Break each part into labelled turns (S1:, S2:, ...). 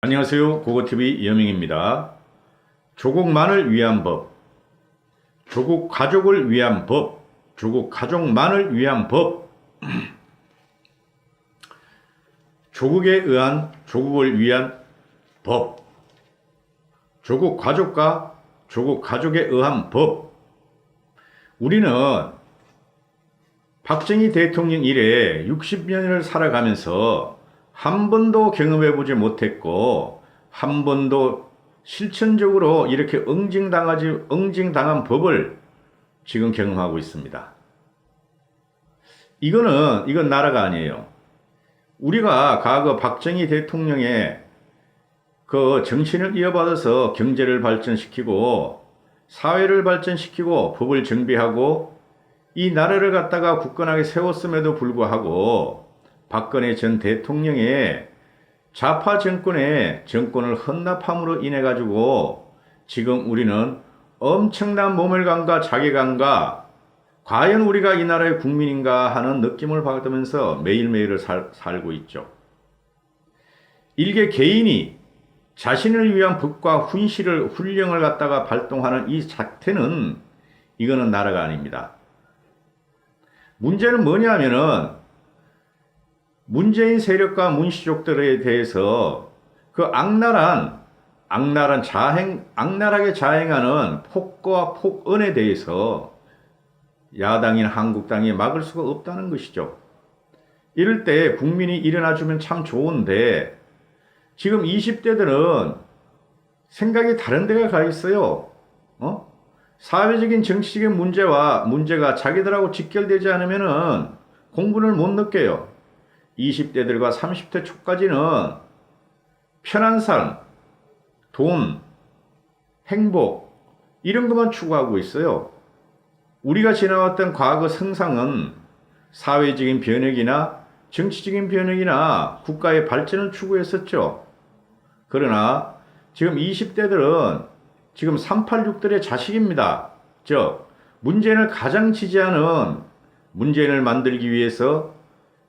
S1: 안녕하세요. 고고TV 이여명입니다. 조국만을 위한 법, 조국 가족을 위한 법, 조국 가족만을 위한 법, 조국에 의한 조국을 위한 법, 조국 가족과 조국 가족에 의한 법. 우리는 박정희 대통령 이래 60년을 살아가면서 한 번도 경험해보지 못했고 한 번도 실천적으로 이렇게 응징당한 법을 지금 경험하고 있습니다. 이건 나라가 아니에요. 우리가 과거 박정희 대통령의 그 정신을 이어받아서 경제를 발전시키고 사회를 발전시키고 법을 정비하고 이 나라를 갖다가 굳건하게 세웠음에도 불구하고 박근혜 전 대통령의 좌파 정권의 정권을 헌납함으로 인해 가지고 지금 우리는 엄청난 모멸감과 자괴감과 과연 우리가 이 나라의 국민인가 하는 느낌을 받으면서 매일매일을 살고 있죠. 일개 개인이 자신을 위한 법과 훈령을 갖다가 발동하는 이 사태는 이거는 나라가 아닙니다. 문제는 뭐냐면은 문재인 세력과 문시족들에 대해서 그 악랄하게 자행하는 폭거와 폭언에 대해서 야당인 한국당이 막을 수가 없다는 것이죠. 이럴 때 국민이 일어나주면 참 좋은데 지금 20대들은 생각이 다른 데가 가 있어요. 사회적인 정치적인 문제가 자기들하고 직결되지 않으면은 공분을 못 느껴요. 20대들과 30대 초까지는 편한 삶, 돈, 행복 이런 것만 추구하고 있어요. 우리가 지나왔던 과거 성상은 사회적인 변혁이나 정치적인 변혁이나 국가의 발전을 추구했었죠. 그러나 지금 20대들은 지금 386들의 자식입니다. 즉 문재인을 가장 지지하는 문재인을 만들기 위해서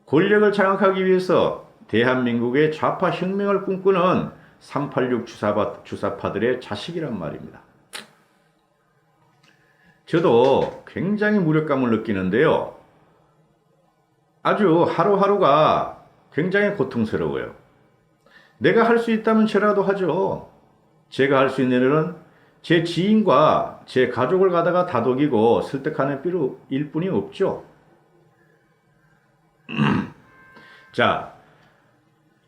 S1: 권력을 장악하기 위해서 대한민국의 좌파 혁명을 꿈꾸는 386 주사파들의 자식이란 말입니다. 저도 굉장히 무력감을 느끼는데요. 아주 하루하루가 굉장히 고통스러워요. 내가 할 수 있다면 저라도 하죠. 제가 할 수 있는 일은 제 지인과 제 가족을 가다가 다독이고 설득하는 일뿐이 없죠. 자,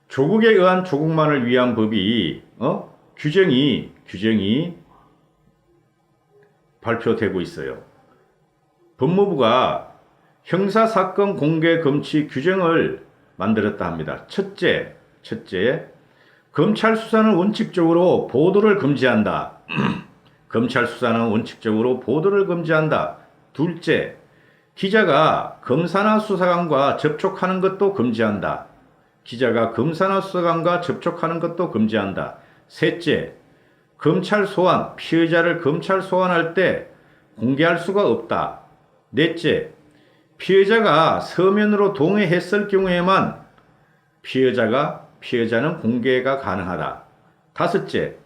S1: 조국에 의한 조국만을 위한 법이 규정이 발표되고 있어요. 법무부가 형사사건 공개 금지 규정을 만들었다 합니다. 첫째, 검찰 수사는 원칙적으로 보도를 금지한다. 검찰 수사는 원칙적으로 보도를 금지한다. 둘째, 기자가 검사나 수사관과 접촉하는 것도 금지한다. 기자가 검사나 수사관과 접촉하는 것도 금지한다. 셋째, 피해자를 검찰 소환할 때 공개할 수가 없다. 넷째, 피해자가 서면으로 동의했을 경우에만 피해자는 공개가 가능하다. 다섯째,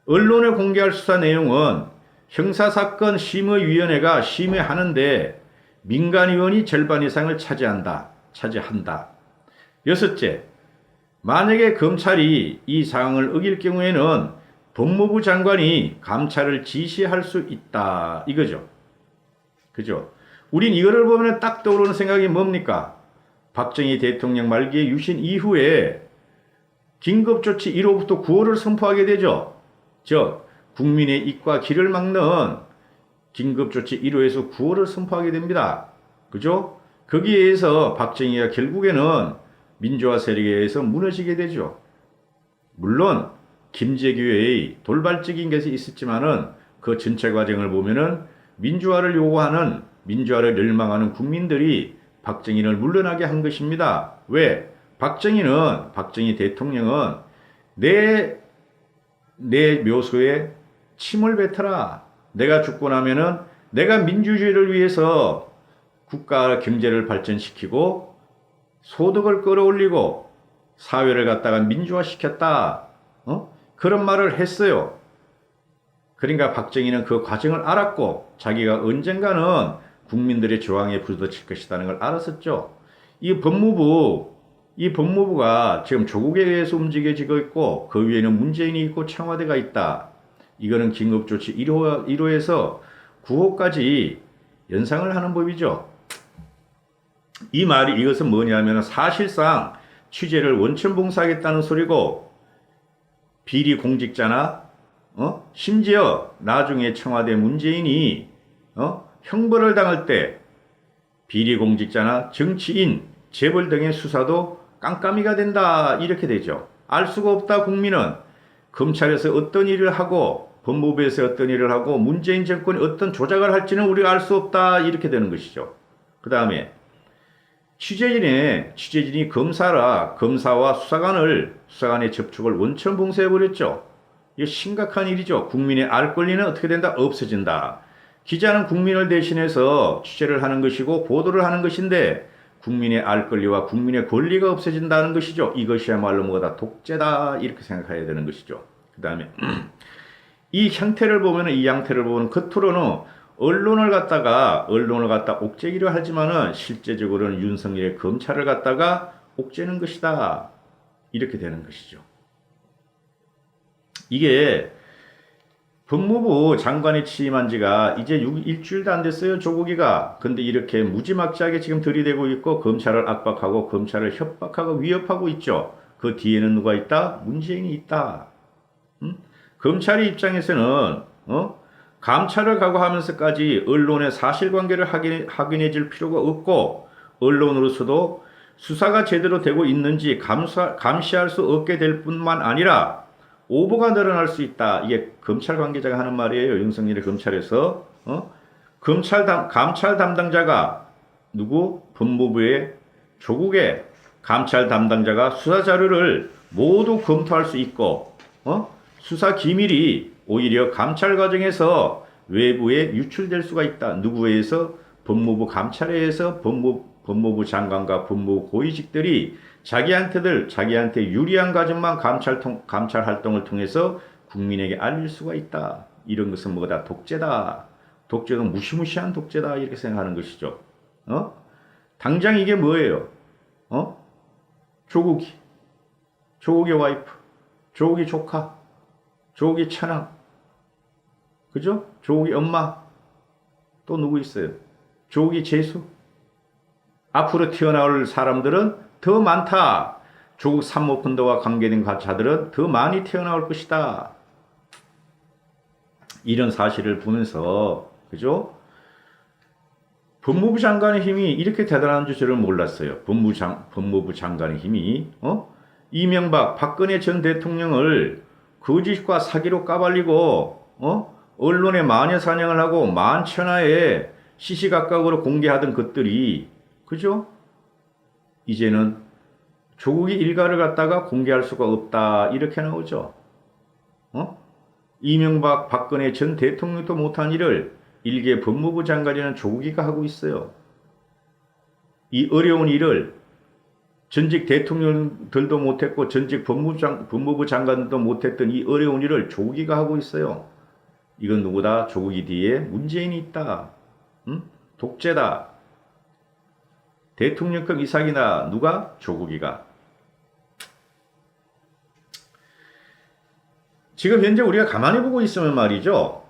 S1: 언론에 공개할 수사 내용은 형사사건 심의위원회가 심의하는데 민간위원이 절반 이상을 차지한다. 여섯째, 만약에 검찰이 이 사항을 어길 경우에는 법무부 장관이 감찰을 지시할 수 있다. 이거죠. 그죠? 우린 이거를 보면 딱 떠오르는 생각이 뭡니까? 박정희 대통령 말기에 유신 이후에 긴급조치 1호부터 9호를 선포하게 되죠. 즉 국민의 입과 길을 막는 긴급조치 1호에서 9호를 선포하게 됩니다. 그죠? 거기에 의해서 박정희가 결국에는 민주화 세력에 의해서 무너지게 되죠. 물론 김재규의 돌발적인 것이 있었지만은 그 전체 과정을 보면은 민주화를 열망하는 국민들이 박정희를 물러나게 한 것입니다. 왜? 박정희 대통령은 내 묘소에 침을 뱉어라. 내가 죽고 나면은 내가 민주주의를 위해서 국가 경제를 발전시키고 소득을 끌어올리고 사회를 갖다가 민주화시켰다. 그런 말을 했어요. 그러니까 박정희는 그 과정을 알았고 자기가 언젠가는 국민들의 저항에 부딪힐 것이라는 걸 알았었죠. 이 법무부가 지금 조국에 의해서 움직여지고 있고 그 위에는 문재인이 있고 청와대가 있다. 이거는 긴급조치 1호에서 9호까지 연상을 하는 법이죠. 이것은 뭐냐면 사실상 취재를 원천봉사하겠다는 소리고 비리 공직자나 심지어 나중에 청와대 문재인이 형벌을 당할 때 비리 공직자나 정치인, 재벌 등의 수사도 깜깜이가 된다 이렇게 되죠. 알 수가 없다. 국민은 검찰에서 어떤 일을 하고 법무부에서 어떤 일을 하고 문재인 정권이 어떤 조작을 할지는 우리가 알 수 없다 이렇게 되는 것이죠. 그 다음에 취재진이 검사와 수사관의 접촉을 원천 봉쇄해버렸죠. 이게 심각한 일이죠. 국민의 알 권리는 어떻게 된다? 없어진다. 기자는 국민을 대신해서 취재를 하는 것이고 보도를 하는 것인데 국민의 알 권리와 국민의 권리가 없어진다는 것이죠. 이것이야말로 뭐다? 독재다. 이렇게 생각해야 되는 것이죠. 그 다음에 이 양태를 보면 겉으로는 언론을 갖다 옥죄기로 하지만은 실제적으로는 윤석열의 검찰을 갖다가 옥죄는 것이다. 이렇게 되는 것이죠. 이게 법무부 장관이 취임한 지가 이제 일주일도 안 됐어요. 조국이가. 근데 이렇게 무지막지하게 지금 들이대고 있고 검찰을 압박하고 검찰을 협박하고 위협하고 있죠. 그 뒤에는 누가 있다? 문재인이 있다. 검찰의 입장에서는 감찰을 각오하면서까지 언론의 사실관계를 확인해 줄 필요가 없고 언론으로서도 수사가 제대로 되고 있는지 감시할 수 없게 될 뿐만 아니라 오보가 늘어날 수 있다. 이게 검찰 관계자가 하는 말이에요. 윤석열의 검찰에서. 감찰 담당자가 누구? 법무부의 조국의 감찰 담당자가 수사 자료를 모두 검토할 수 있고 수사 기밀이 오히려 감찰 과정에서 외부에 유출될 수가 있다. 누구에 의해서? 법무부 감찰에 의해서 법무부 장관과 법무부 고위직들이 자기한테 유리한 과정만 감찰 활동을 통해서 국민에게 알릴 수가 있다. 이런 것은 뭐다? 독재다. 독재는 무시무시한 독재다. 이렇게 생각하는 것이죠. 당장 이게 뭐예요? 조국의 와이프, 조국의 조카, 조국의 차남, 그죠? 조국의 엄마, 또 누구 있어요? 조국의 재수. 앞으로 튀어나올 사람들은 더 많다. 조국 사모펀드와 관계된 자들은 더 많이 튀어나올 것이다. 이런 사실을 보면서, 그죠? 법무부 장관의 힘이 이렇게 대단한 줄 저는 몰랐어요. 법무부 장관의 힘이, 이명박, 박근혜 전 대통령을 거짓과 사기로 까발리고, 언론에 마녀 사냥을 하고 만천하에 시시각각으로 공개하던 것들이, 그죠? 이제는 조국의 일가를 갖다가 공개할 수가 없다. 이렇게 나오죠. 이명박, 박근혜 전 대통령도 못한 일을 일개 법무부 장관이라는 조국이가 하고 있어요. 이 어려운 일을 전직 대통령들도 못했고 전직 법무부 장관들도 못했던 이 어려운 일을 조국이가 하고 있어요. 이건 누구다? 조국이 뒤에 문재인이 있다. 독재다. 대통령급 이상이다. 누가? 조국이가. 지금 현재 우리가 가만히 보고 있으면 말이죠.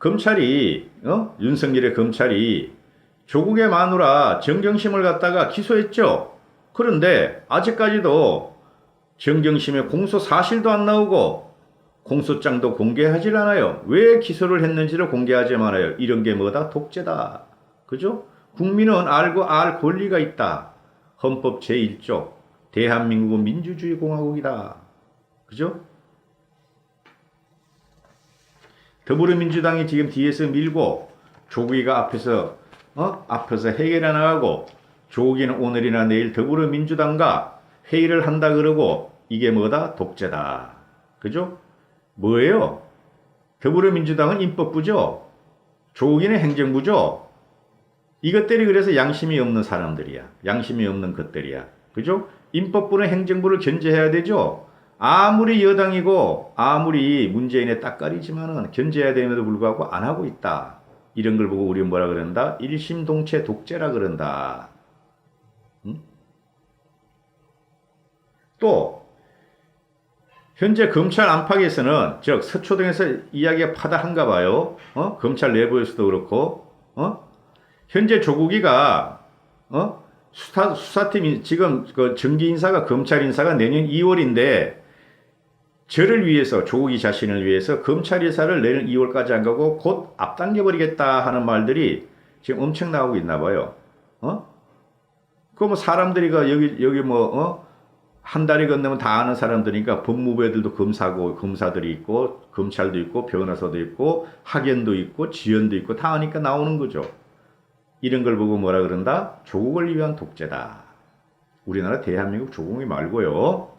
S1: 검찰이 윤석열의 검찰이 조국의 마누라 정경심을 갖다가 기소했죠. 그런데 아직까지도 정경심의 공소 사실도 안 나오고 공소장도 공개하지 않아요. 왜 기소를 했는지를 공개하지 않아요. 이런 게 뭐다? 독재다. 그죠? 국민은 알고 알 권리가 있다. 헌법 제1조 대한민국은 민주주의 공화국이다. 그죠? 더불어민주당이 지금 뒤에서 밀고 조국이가 앞에서 해결해 나가고 조국이는 오늘이나 내일 더불어민주당과 회의를 한다 그러고 이게 뭐다? 독재다. 그죠? 뭐예요? 더불어민주당은 입법부죠. 조국이는 행정부죠. 이것들이 그래서 양심이 없는 사람들이야. 양심이 없는 것들이야. 그죠? 입법부는 행정부를 견제해야 되죠. 아무리 여당이고 아무리 문재인의 따까리지만은 견제해야 됨에도 불구하고 안 하고 있다. 이런 걸 보고 우리는 뭐라 그런다? 일심동체 독재라 그런다. 응? 또 현재 검찰 안팎에서는 즉 서초동에서 이야기가 파다한가 봐요. 검찰 내부에서도 그렇고 현재 조국이가 수사팀이 지금 그 정기 인사가 검찰 인사가 내년 2월인데 저를 위해서 조국이 자신을 위해서 검찰 인사를 내년 2월까지 안 가고 곧 앞당겨 버리겠다 하는 말들이 지금 엄청 나오고 있나 봐요. 그 뭐 사람들이가 여기 뭐 한 달이 건너면 다 아는 사람들이니까 법무부 애들도 검사들이 있고 검찰도 있고 변호사도 있고 학연도 있고 지연도 있고 다 아니까 나오는 거죠. 이런 걸 보고 뭐라 그런다? 조국을 위한 독재다. 우리나라 대한민국 조국이 말고요.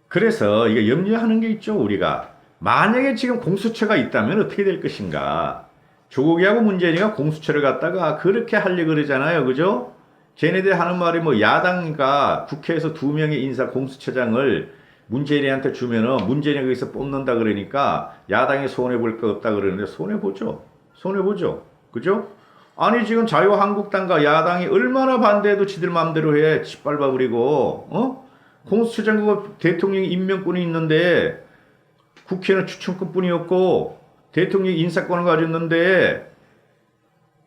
S1: 그래서 이거 염려하는 게 있죠. 우리가 만약에 지금 공수처가 있다면 어떻게 될 것인가. 조국이하고 문재인이가 공수처를 갖다가 그렇게 하려고 그러잖아요. 그죠? 쟤네들 하는 말이 뭐 야당과 국회에서 2명의 인사 공수처장을 문재인한테 주면은 문재인이 거기서 뽑는다 그러니까 야당이 손해볼 거 없다 그러는데 손해보죠. 손해보죠. 그죠? 아니 지금 자유한국당과 야당이 얼마나 반대해도 지들 마음대로 해. 짓밟아 버리고 공수처장 그거 대통령 임명권이 있는데 국회는 추천권뿐이었고 대통령이 인사권을 가졌는데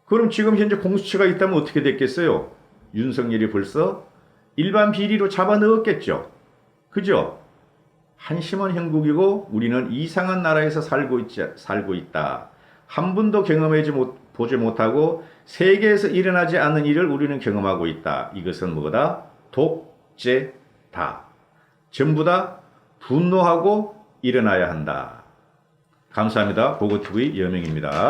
S1: 그럼 지금 현재 공수처가 있다면 어떻게 됐겠어요? 윤석열이 벌써 일반 비리로 잡아 넣었겠죠. 그죠? 한심한 형국이고 우리는 이상한 나라에서 살고 있다. 한 번도 보지 못하고 세계에서 일어나지 않는 일을 우리는 경험하고 있다. 이것은 뭐다? 독재다. 전부 다 분노하고 일어나야 한다. 감사합니다. 보고TV 여명입니다.